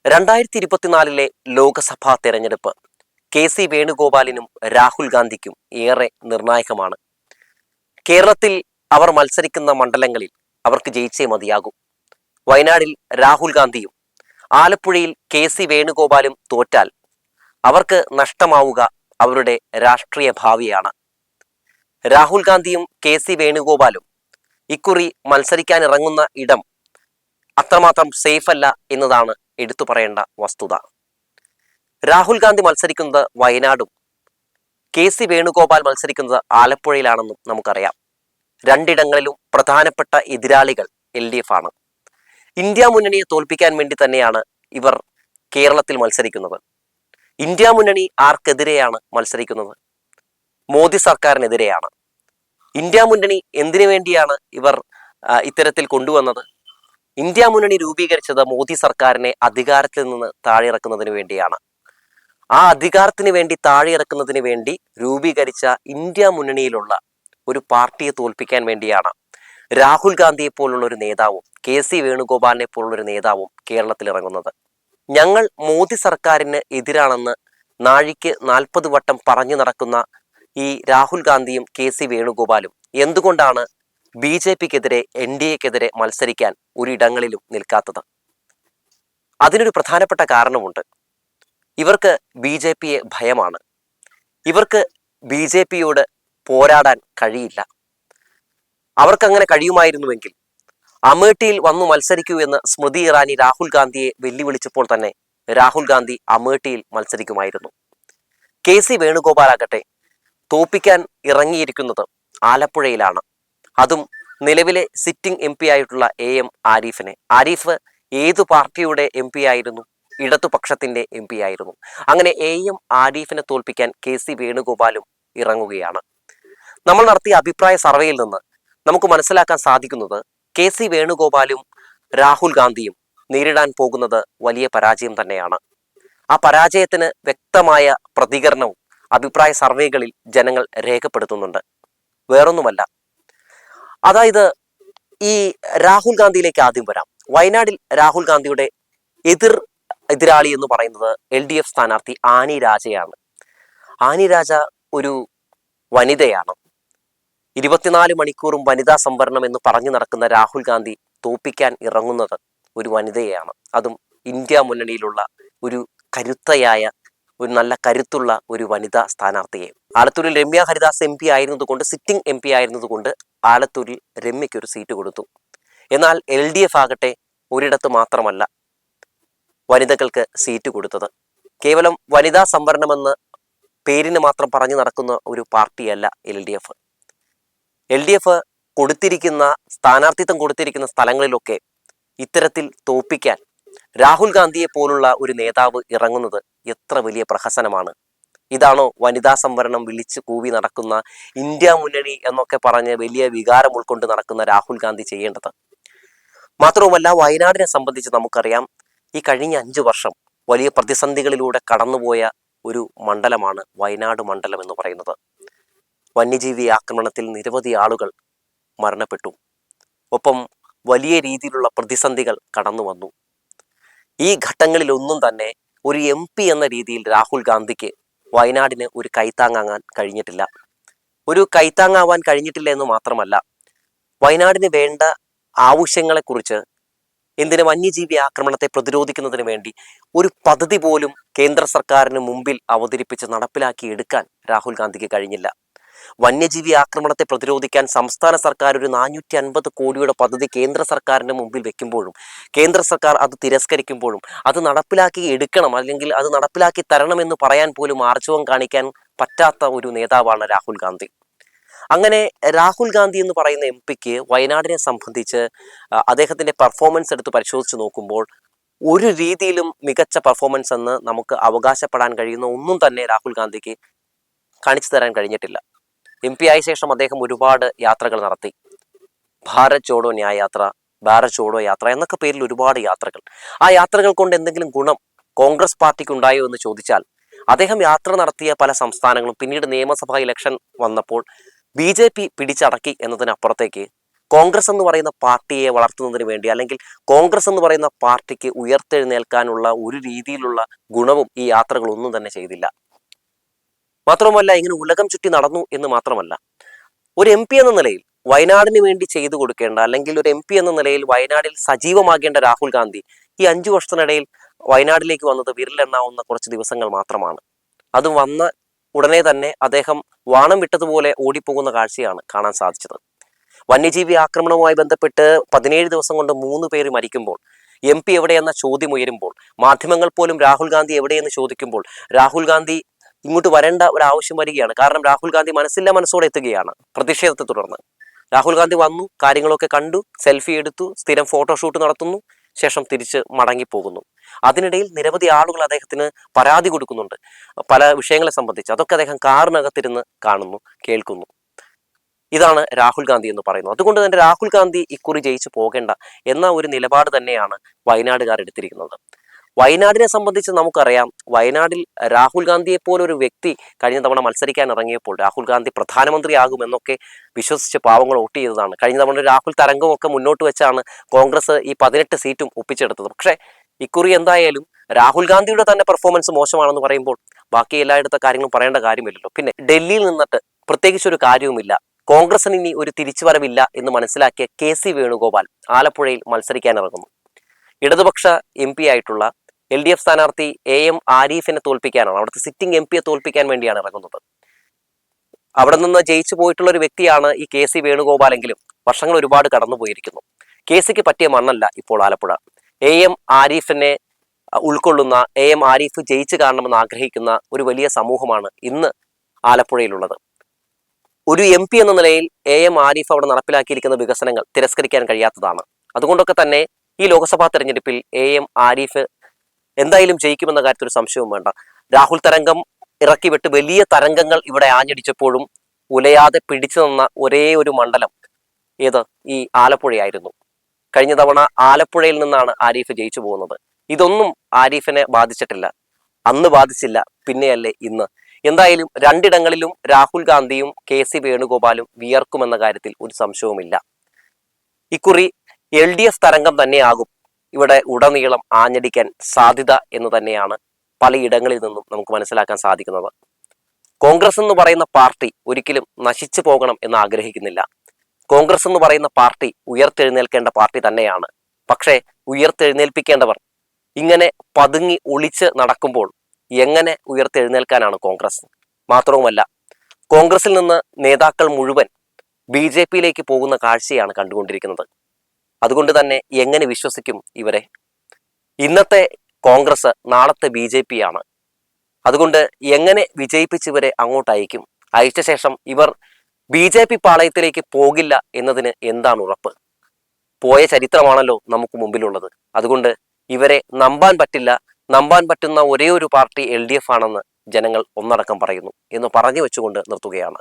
2024 ലോക്സഭാ തെരഞ്ഞെടുപ്പ് കെ.സി. വേണുഗോപാലിനും രാഹുൽ ഗാന്ധിക്കും ഏറെ നിർണായകമാണ്. കേരളത്തിൽ അവർ മത്സരിക്കുന്ന മണ്ഡലങ്ങളിൽ അവർക്ക് ജയിച്ചേ മതിയാകൂ. വയനാടിൽ രാഹുൽ ഗാന്ധിയും ആലപ്പുഴയിൽ കെ.സി. വേണുഗോപാലും തോറ്റാൽ അവർക്ക് നഷ്ടമാവുക അവരുടെ രാഷ്ട്രീയ ഭാവിയാണ്. രാഹുൽ ഗാന്ധിയും കെ.സി. വേണുഗോപാലും ഇക്കുറി മത്സരിക്കാനിറങ്ങുന്ന ഇടം അത്രമാത്രം സേഫ് അല്ല എന്നതാണ് എടുത്തു പറയേണ്ട വസ്തുത. രാഹുൽ ഗാന്ധി മത്സരിക്കുന്നത് വയനാടും കെ.സി. വേണുഗോപാൽ മത്സരിക്കുന്നത് ആലപ്പുഴയിലാണെന്നും നമുക്കറിയാം. രണ്ടിടങ്ങളിലും പ്രധാനപ്പെട്ട എതിരാളികൾ LDF ആണ്. ഇന്ത്യ മുന്നണിയെ തോൽപ്പിക്കാൻ വേണ്ടി തന്നെയാണ് ഇവർ കേരളത്തിൽ മത്സരിക്കുന്നത്. ഇന്ത്യ മുന്നണി ആർക്കെതിരെയാണ് മത്സരിക്കുന്നത്? മോദി സർക്കാരിനെതിരെയാണ്. ഇന്ത്യ മുന്നണി എന്തിനു വേണ്ടിയാണ് ഇവർ ഇത്തരത്തിൽ കൊണ്ടുവന്നത്? ഇന്ത്യ മുന്നണി രൂപീകരിച്ചത് മോദി സർക്കാരിനെ അധികാരത്തിൽ നിന്ന് താഴെയിറക്കുന്നതിന് വേണ്ടിയാണ്. ആ അധികാരത്തിന് വേണ്ടി താഴെയിറക്കുന്നതിന് വേണ്ടി രൂപീകരിച്ച ഇന്ത്യ മുന്നണിയിലുള്ള ഒരു പാർട്ടിയെ തോൽപ്പിക്കാൻ വേണ്ടിയാണ് രാഹുൽ ഗാന്ധിയെ പോലുള്ള ഒരു നേതാവും കെ.സി. വേണുഗോപാലിനെ പോലുള്ള ഒരു നേതാവും കേരളത്തിൽ ഇറങ്ങുന്നത്. ഞങ്ങൾ മോദി സർക്കാരിന് എതിരാണെന്ന് നാഴിക്ക് 40 വട്ടം പറഞ്ഞു നടക്കുന്ന ഈ രാഹുൽ ഗാന്ധിയും കെ.സി. വേണുഗോപാലും എന്തുകൊണ്ടാണ് BJPക്കെതിരെ NDAക്കെതിരെ മത്സരിക്കാൻ ഒരിടങ്ങളിലും നിൽക്കാത്തത്? അതിനൊരു പ്രധാനപ്പെട്ട കാരണമുണ്ട്. ഇവർക്ക് BJPയെ ഭയമാണ്. ഇവർക്ക് BJPയോട് പോരാടാൻ കഴിയില്ല. അവർക്കങ്ങനെ കഴിയുമായിരുന്നുവെങ്കിൽ അമേഠിയിൽ വന്നു മത്സരിക്കൂ എന്ന് സ്മൃതി ഇറാനി രാഹുൽ ഗാന്ധിയെ വെല്ലുവിളിച്ചപ്പോൾ തന്നെ രാഹുൽ ഗാന്ധി അമേഠിയിൽ മത്സരിക്കുമായിരുന്നു. കെ.സി. വേണുഗോപാലാകട്ടെ തോപ്പിക്കാൻ ഇറങ്ങിയിരിക്കുന്നത് ആലപ്പുഴയിലാണ്. അതും നിലവിലെ സിറ്റിംഗ് MP ആയിട്ടുള്ള AM ആരിഫിനെ. ആരിഫ് ഏതു പാർട്ടിയുടെ MP ആയിരുന്നു? ഇടതുപക്ഷത്തിന്റെ MP ആയിരുന്നു. അങ്ങനെ AM ആരിഫിനെ തോൽപ്പിക്കാൻ കെ.സി. വേണുഗോപാലും ഇറങ്ങുകയാണ്. നമ്മൾ നടത്തിയ അഭിപ്രായ സർവേയിൽ നിന്ന് നമുക്ക് മനസ്സിലാക്കാൻ സാധിക്കുന്നത് കെ.സി. വേണുഗോപാലും രാഹുൽ ഗാന്ധിയും നേരിടാൻ പോകുന്നത് വലിയ പരാജയം തന്നെയാണ്. ആ പരാജയത്തിന് വ്യക്തമായ പ്രതികരണവും അഭിപ്രായ സർവേകളിൽ ജനങ്ങൾ രേഖപ്പെടുത്തുന്നുണ്ട്. വേറൊന്നുമല്ല, അതായത് ഈ രാഹുൽ ഗാന്ധിയിലേക്ക് ആദ്യം വരാം. വയനാടിൽ രാഹുൽ ഗാന്ധിയുടെ എതിരാളി എന്ന് പറയുന്നത് LDF സ്ഥാനാർത്ഥി ആനി രാജയാണ്. ആനി രാജ ഒരു വനിതയാണ്. 24 മണിക്കൂറും വനിതാ സംവരണം എന്ന് പറഞ്ഞു നടക്കുന്ന രാഹുൽ ഗാന്ധി തോപ്പിക്കാൻ ഇറങ്ങുന്നത് ഒരു വനിതയെയാണ്. അതും ഇന്ത്യ മുന്നണിയിലുള്ള ഒരു കരുത്തയായ ഒരു നല്ല കരുത്തുള്ള ഒരു വനിതാ സ്ഥാനാർത്ഥിയെ. ആലത്തൂരിൽ രമ്യ ഹരിദാസ് MP ആയിരുന്നതുകൊണ്ട്, സിറ്റിംഗ് MP ആയിരുന്നതുകൊണ്ട് ആലത്തൂരിൽ രമ്യയ്ക്ക് ഒരു സീറ്റ് കൊടുത്തു. എന്നാൽ LDF ആകട്ടെ ഒരിടത്ത് മാത്രമല്ല വനിതകൾക്ക് സീറ്റ് കൊടുത്തത്. കേവലം വനിതാ സംവരണമെന്ന് പേരിന് മാത്രം പറഞ്ഞു നടക്കുന്ന ഒരു പാർട്ടിയല്ല LDF. LDF കൊടുത്തിരിക്കുന്ന സ്ഥാനാർത്ഥിത്വം കൊടുത്തിരിക്കുന്ന സ്ഥലങ്ങളിലൊക്കെ ഇത്തരത്തിൽ തോപ്പിക്കാൻ രാഹുൽ ഗാന്ധിയെ പോലുള്ള ഒരു നേതാവ് ഇറങ്ങുന്നത് എത്ര വലിയ പ്രഹസനമാണ്. ഇതാണോ വനിതാ സംവരണം വിളിച്ചു കൂവി നടക്കുന്ന ഇന്ത്യ മുന്നണി എന്നൊക്കെ പറഞ്ഞ് വലിയ വികാരം ഉൾക്കൊണ്ട് നടക്കുന്ന രാഹുൽ ഗാന്ധി ചെയ്യേണ്ടത്? മാത്രവുമല്ല, വയനാടിനെ സംബന്ധിച്ച് നമുക്കറിയാം, ഈ കഴിഞ്ഞ 5 വർഷം വലിയ പ്രതിസന്ധികളിലൂടെ കടന്നുപോയ ഒരു മണ്ഡലമാണ് വയനാട് മണ്ഡലം എന്ന് പറയുന്നത്. വന്യജീവി ആക്രമണത്തിൽ നിരവധി ആളുകൾ മരണപ്പെട്ടു. ഒപ്പം വലിയ രീതിയിലുള്ള പ്രതിസന്ധികൾ കടന്നു വന്നു. ഈ ഘട്ടങ്ങളിലൊന്നും തന്നെ ഒരു MP എന്ന രീതിയിൽ രാഹുൽ ഗാന്ധിക്ക് വയനാടിന് ഒരു കൈത്താങ്ങാൻ കഴിഞ്ഞിട്ടില്ല. ഒരു കൈത്താങ്ങാവാൻ കഴിഞ്ഞിട്ടില്ല എന്ന് മാത്രമല്ല, വയനാടിന് വേണ്ട ആവശ്യങ്ങളെക്കുറിച്ച്, എന്തിന് വന്യജീവി ആക്രമണത്തെ പ്രതിരോധിക്കുന്നതിന് വേണ്ടി ഒരു പദ്ധതി പോലും കേന്ദ്ര സർക്കാരിന് മുമ്പിൽ അവതരിപ്പിച്ച് നടപ്പിലാക്കി എടുക്കാൻ രാഹുൽ ഗാന്ധിക്ക് കഴിഞ്ഞില്ല. വന്യജീവി ആക്രമണത്തെ പ്രതിരോധിക്കാൻ സംസ്ഥാന സർക്കാർ ഒരു 450 കോടിയുടെ പദ്ധതി കേന്ദ്ര സർക്കാരിന്റെ മുമ്പിൽ വെക്കുമ്പോഴും, കേന്ദ്ര സർക്കാർ അത് തിരസ്കരിക്കുമ്പോഴും, അത് നടപ്പിലാക്കി എടുക്കണം അല്ലെങ്കിൽ അത് നടപ്പിലാക്കി തരണമെന്ന് പറയാൻ പോലും ആർജവം കാണിക്കാൻ പറ്റാത്ത ഒരു നേതാവാണ് രാഹുൽ ഗാന്ധി. അങ്ങനെ രാഹുൽ ഗാന്ധി എന്ന് പറയുന്ന MPക്ക് വയനാടിനെ സംബന്ധിച്ച് അദ്ദേഹത്തിന്റെ പെർഫോമൻസ് എടുത്ത് പരിശോധിച്ച് നോക്കുമ്പോൾ ഒരു രീതിയിലും മികച്ച പെർഫോമൻസ് എന്ന് നമുക്ക് അവകാശപ്പെടാൻ കഴിയുന്ന ഒന്നും തന്നെ രാഹുൽ ഗാന്ധിക്ക് കാണിച്ചു തരാൻ കഴിഞ്ഞിട്ടില്ല. MP ആയ ശേഷം അദ്ദേഹം ഒരുപാട് യാത്രകൾ നടത്തി. ഭാരത് ജോഡോ ന്യായ യാത്ര, ഭാരത് ജോഡോ യാത്ര എന്നൊക്കെ പേരിൽ ഒരുപാട് യാത്രകൾ. ആ യാത്രകൾ കൊണ്ട് എന്തെങ്കിലും ഗുണം കോൺഗ്രസ് പാർട്ടിക്ക് ഉണ്ടായോ എന്ന് ചോദിച്ചാൽ, അദ്ദേഹം യാത്ര നടത്തിയ പല സംസ്ഥാനങ്ങളും പിന്നീട് നിയമസഭാ ഇലക്ഷൻ വന്നപ്പോൾ BJP പിടിച്ചടക്കി എന്നതിനപ്പുറത്തേക്ക് കോൺഗ്രസ് എന്ന് പറയുന്ന പാർട്ടിയെ വളർത്തുന്നതിന് വേണ്ടി, അല്ലെങ്കിൽ കോൺഗ്രസ് എന്ന് പറയുന്ന പാർട്ടിക്ക് ഉയർത്തെഴുന്നേൽക്കാനുള്ള ഒരു രീതിയിലുള്ള ഗുണവും ഈ യാത്രകളൊന്നും തന്നെ ചെയ്തില്ല. മാത്രമല്ല, ഇങ്ങനെ ഉലകം ചുറ്റി നടന്നു എന്ന് മാത്രമല്ല, ഒരു MP എന്ന നിലയിൽ വയനാടിന് വേണ്ടി ചെയ്തു കൊടുക്കേണ്ട, അല്ലെങ്കിൽ ഒരു MP എന്ന നിലയിൽ വയനാടിൽ സജീവമാകേണ്ട രാഹുൽ ഗാന്ധി ഈ 5 വർഷത്തിനിടയിൽ വയനാട്ടിലേക്ക് വന്നത് വിരലെണ്ണാവുന്ന കുറച്ച് ദിവസങ്ങൾ മാത്രമാണ്. അത് വന്ന ഉടനെ തന്നെ അദ്ദേഹം വാണം വിട്ടതുപോലെ ഓടിപ്പോകുന്ന കാഴ്ചയാണ് കാണാൻ സാധിച്ചത്. വന്യജീവി ആക്രമണവുമായി ബന്ധപ്പെട്ട് 17 ദിവസം കൊണ്ട് 3 പേര് മരിക്കുമ്പോൾ, MP എവിടെയെന്ന ചോദ്യം ഉയരുമ്പോൾ, മാധ്യമങ്ങൾ പോലും രാഹുൽ ഗാന്ധി എവിടെയെന്ന് ചോദിക്കുമ്പോൾ രാഹുൽ ഗാന്ധി ഇങ്ങോട്ട് വരേണ്ട ഒരു ആവശ്യം വരികയാണ്. കാരണം രാഹുൽ ഗാന്ധി മനസ്സോടെ എത്തുകയാണ് പ്രതിഷേധത്തെ തുടർന്ന്. രാഹുൽ ഗാന്ധി വന്നു, കാര്യങ്ങളൊക്കെ കണ്ടു, സെൽഫി എടുത്തു, സ്ഥിരം ഫോട്ടോഷൂട്ട് നടത്തുന്നു, ശേഷം തിരിച്ച് മടങ്ങിപ്പോകുന്നു. അതിനിടയിൽ നിരവധി ആളുകൾ അദ്ദേഹത്തിന് പരാതി കൊടുക്കുന്നുണ്ട് പല വിഷയങ്ങളെ സംബന്ധിച്ച്. അതൊക്കെ അദ്ദേഹം കാറിനകത്തിരുന്ന് കാണുന്നു, കേൾക്കുന്നു. ഇതാണ് രാഹുൽ ഗാന്ധി എന്ന് പറയുന്നത്. അതുകൊണ്ട് തന്നെ രാഹുൽ ഗാന്ധി ഇക്കുറി ജയിച്ചു പോകേണ്ട എന്ന ഒരു നിലപാട് തന്നെയാണ് വയനാടുകാർ എടുത്തിരിക്കുന്നത്. വയനാടിനെ സംബന്ധിച്ച് നമുക്കറിയാം, വയനാടിൽ രാഹുൽ ഗാന്ധിയെ പോലൊരു വ്യക്തി കഴിഞ്ഞ തവണ മത്സരിക്കാൻ ഇറങ്ങിയപ്പോൾ രാഹുൽ ഗാന്ധി പ്രധാനമന്ത്രിയാകുമെന്നൊക്കെ വിശ്വസിച്ച് പാവങ്ങൾ വോട്ട് ചെയ്തതാണ്. കഴിഞ്ഞ തവണ രാഹുൽ തരംഗമൊക്കെ മുന്നോട്ട് വെച്ചാണ് കോൺഗ്രസ് ഈ 18 സീറ്റും ഒപ്പിച്ചെടുത്തത്. പക്ഷേ ഇക്കുറി എന്തായാലും രാഹുൽ ഗാന്ധിയുടെ തന്നെ പെർഫോമൻസ് മോശമാണെന്ന് പറയുമ്പോൾ ബാക്കി എല്ലായിടത്തെ കാര്യങ്ങളും പറയേണ്ട കാര്യമില്ലല്ലോ. പിന്നെ ഡൽഹിയിൽ നിന്നിട്ട് പ്രത്യേകിച്ച് ഒരു കാര്യവുമില്ല, കോൺഗ്രസിന് ഇനി ഒരു തിരിച്ചുവരവില്ല എന്ന് മനസ്സിലാക്കിയ KC വേണുഗോപാൽ ആലപ്പുഴയിൽ മത്സരിക്കാൻ ഇറങ്ങുന്നു. ഇടതുപക്ഷ MP ആയിട്ടുള്ള LDF സ്ഥാനാർത്ഥി AM ആരിഫിനെ തോൽപ്പിക്കാനാണ്, അവിടുത്തെ സിറ്റിംഗ് MP യെ തോൽപ്പിക്കാൻ വേണ്ടിയാണ് ഇറങ്ങുന്നത്. അവിടെ നിന്ന് ജയിച്ചു പോയിട്ടുള്ള ഒരു വ്യക്തിയാണ് ഈ KC വേണുഗോപാലെങ്കിലും വർഷങ്ങൾ ഒരുപാട് കടന്നുപോയിരിക്കുന്നു. KCക്ക് പറ്റിയ മണ്ണല്ല ഇപ്പോൾ ആലപ്പുഴ. AM ആരിഫിനെ ഉൾക്കൊള്ളുന്ന, AM ആരിഫ് ജയിച്ചു കാണണമെന്ന് ആഗ്രഹിക്കുന്ന ഒരു വലിയ സമൂഹമാണ് ഇന്ന് ആലപ്പുഴയിലുള്ളത്. ഒരു MP എന്ന നിലയിൽ AM ആരിഫ് അവിടെ നടപ്പിലാക്കിയിരിക്കുന്ന വികസനങ്ങൾ തിരസ്കരിക്കാൻ കഴിയാത്തതാണ്. അതുകൊണ്ടൊക്കെ തന്നെ ഈ ലോക്സഭാ തെരഞ്ഞെടുപ്പിൽ AM ആരിഫ് എന്തായാലും ജയിക്കുമെന്ന കാര്യത്തിൽ ഒരു സംശയവും വേണ്ട. രാഹുൽ തരംഗം ഇറക്കി വിട്ട് വലിയ തരംഗങ്ങൾ ഇവിടെ ആഞ്ഞടിച്ചപ്പോഴും ഉലയാതെ പിടിച്ചു നിന്ന ഒരേ ഒരു മണ്ഡലം ഏത്? ഈ ആലപ്പുഴയായിരുന്നു. കഴിഞ്ഞ തവണ ആലപ്പുഴയിൽ നിന്നാണ് ആരിഫ് ജയിച്ചു പോകുന്നത്. ഇതൊന്നും ആരിഫിനെ ബാധിച്ചിട്ടില്ല, അന്ന് ബാധിച്ചില്ല, പിന്നെയല്ലേ ഇന്ന്. എന്തായാലും രണ്ടിടങ്ങളിലും രാഹുൽ ഗാന്ധിയും KC വേണുഗോപാലും വിയർക്കുമെന്ന കാര്യത്തിൽ ഒരു സംശയവുമില്ല. ഇക്കുറി LDF തരംഗം തന്നെയാകും ഇവിടെ ഉടനീളം ആഞ്ഞടിക്കാൻ സാധ്യത എന്ന് തന്നെയാണ് പലയിടങ്ങളിൽ നിന്നും നമുക്ക് മനസ്സിലാക്കാൻ സാധിക്കുന്നത്. കോൺഗ്രസ് എന്ന് പറയുന്ന പാർട്ടി ഒരിക്കലും നശിച്ചു പോകണം എന്ന് ആഗ്രഹിക്കുന്നില്ല. കോൺഗ്രസ് എന്ന് പറയുന്ന പാർട്ടി ഉയർത്തെഴുന്നേൽക്കേണ്ട പാർട്ടി തന്നെയാണ്. പക്ഷേ ഉയർത്തെഴുന്നേൽപ്പിക്കേണ്ടവർ ഇങ്ങനെ പതുങ്ങി ഒളിച്ച് നടക്കുമ്പോൾ എങ്ങനെ ഉയർത്തെഴുന്നേൽക്കാനാണ് കോൺഗ്രസ്? മാത്രവുമല്ല, കോൺഗ്രസിൽ നിന്ന് നേതാക്കൾ മുഴുവൻ BJPയിലേക്ക് പോകുന്ന കാഴ്ചയാണ് കണ്ടുകൊണ്ടിരിക്കുന്നത്. അതുകൊണ്ട് തന്നെ എങ്ങനെ വിശ്വസിക്കും ഇവരെ? ഇന്നത്തെ കോൺഗ്രസ് നാളത്തെ BJP ആണ്. അതുകൊണ്ട് എങ്ങനെ വിജയിപ്പിച്ച് ഇവരെ അങ്ങോട്ട് അയക്കും? അയച്ച ശേഷം ഇവർ BJP പാളയത്തിലേക്ക് പോകില്ല എന്നതിന് എന്താണ് ഉറപ്പ്? പോയ ചരിത്രമാണല്ലോ നമുക്ക് മുമ്പിലുള്ളത്. അതുകൊണ്ട് ഇവരെ നമ്പാൻ പറ്റില്ല. നമ്പാൻ പറ്റുന്ന ഒരേ ഒരു പാർട്ടി LDF ആണെന്ന് ജനങ്ങൾ ഒന്നടക്കം പറയുന്നു എന്ന് പറഞ്ഞു വെച്ചുകൊണ്ട് നിർത്തുകയാണ്.